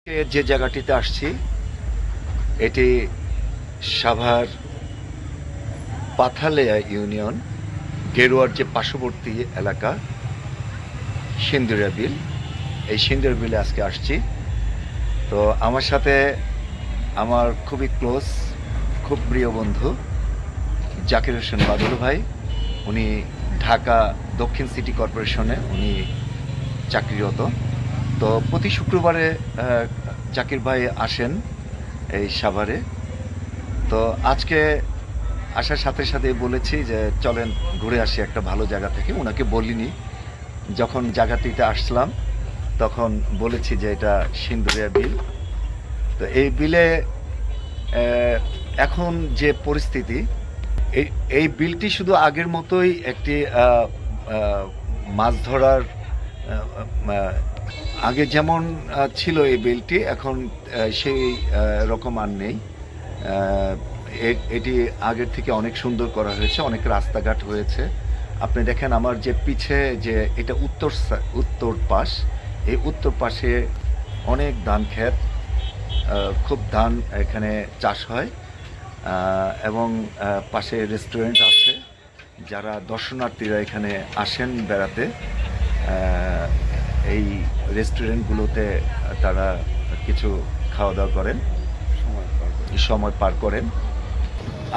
যে জায়গাটিতে আসছি এটি সাভার পাথালেয়া ইউনিয়ন গেরুয়ার যে পার্শ্ববর্তী এলাকা সিন্দুরিয়া বিল। এই সিন্দুরিয়া বিলে আজকে আসছি। তো আমার সাথে আমার খুবই ক্লোজ, খুব প্রিয় বন্ধু জাকির হোসেন বাদল ভাই। উনি ঢাকা দক্ষিণ সিটি কর্পোরেশনে উনি চাকরিরত। তো প্রতি শুক্রবারে জাকির ভাই আসেন এই সাভারে। তো আজকে আসার সাথে সাথে বলেছি যে চলেন ঘুরে আসি একটা ভালো জায়গা থেকে। ওনাকে বলিনি, যখন জায়গাটিতে আসলাম তখন বলেছি যে এটা সিন্দুরিয়া বিল। তো এই বিলে এখন যে পরিস্থিতি, এই এই বিলটি শুধু আগের মতোই একটি মাছ ধরার আগে যেমন ছিল এই বিলটি, এখন সেই রকম আর নেই। এটি আগের থেকে অনেক সুন্দর করা হয়েছে, অনেক রাস্তাঘাট হয়েছে। আপনি দেখেন আমার যে পিছে যে এটা উত্তর পাশ, এই উত্তর পাশে অনেক ধান ক্ষেত, খুব ধান এখানে চাষ হয়, এবং পাশে রেস্টুরেন্ট আছে। যারা দর্শনার্থীরা এখানে আসেন বেড়াতে, এই রেস্টুরেন্টগুলোতে তারা কিছু খাওয়া দাওয়া করেন, সময় পার করেন।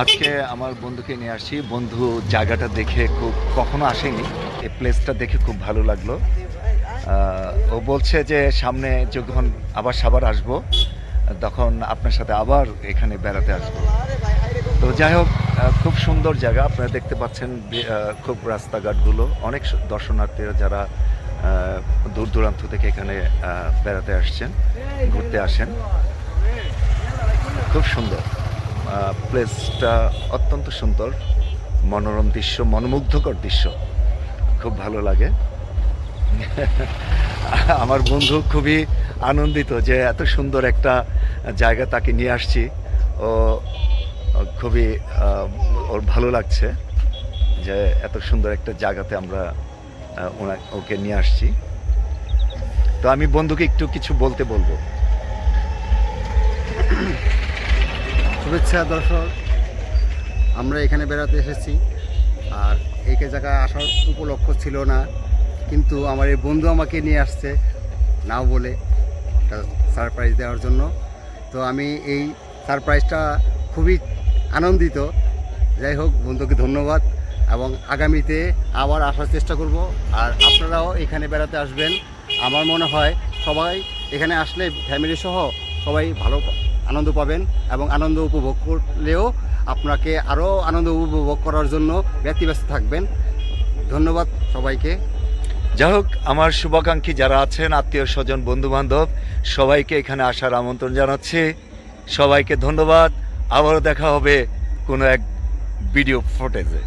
আজকে আমার বন্ধুকে নিয়ে আসি। বন্ধু জায়গাটা দেখে খুব, কখনো আসেনি, এই প্লেসটা দেখে খুব ভালো লাগলো। ও বলছে যে সামনে যখন আবার সাভার আসবো তখন আপনার সাথে আবার এখানে বেড়াতে আসবো। তো যাই হোক, খুব সুন্দর জায়গা আপনারা দেখতে পাচ্ছেন। খুব রাস্তাঘাটগুলো, অনেক দর্শনার্থীরা যারা দূর দূরান্ত থেকে এখানে বেড়াতে আসছেন, ঘুরতে আসেন। খুব সুন্দর প্লেসটা, অত্যন্ত সুন্দর, মনোরম দৃশ্য, মনোমুগ্ধকর দৃশ্য, খুব ভালো লাগে। আমার বন্ধু খুবই আনন্দিত যে এত সুন্দর একটা জায়গা তাকে নিয়ে আসছি। ও খুবই ওর ভালো লাগছে যে এত সুন্দর একটা জায়গাতে আমরা ওকে নিয়ে আসছি। তো আমি বন্ধুকে একটু কিছু বলবো। শুভেচ্ছা দর্শক, আমরা এখানে বেড়াতে এসেছি। আর এই জায়গায় আসার উপলক্ষ ছিল না, কিন্তু আমার এই বন্ধু আমাকে নিয়ে আসছে নাও বলে একটা সারপ্রাইজ দেওয়ার জন্য। তো আমি এই সারপ্রাইজটা খুবই আনন্দিত। যাই হোক, বন্ধুকে ধন্যবাদ, এবং আগামীতে আবার আসার চেষ্টা করব। আর আপনারাও এখানে বেড়াতে আসবেন। আমার মনে হয় সবাই এখানে আসলে ফ্যামিলি সহ সবাই ভালো আনন্দ পাবেন, এবং আনন্দ উপভোগ করলেও আপনাকে আরও আনন্দ উপভোগ করার জন্য ব্যতিব্যস্ত থাকবেন। ধন্যবাদ সবাইকে। যাই হোক, আমার শুভাকাঙ্ক্ষী যারা আছেন, আত্মীয় স্বজন, বন্ধু বান্ধব, সবাইকে এখানে আসার আমন্ত্রণ জানাচ্ছি। সবাইকে ধন্যবাদ। আবারও দেখা হবে কোনো এক ভিডিও ফুটেজে।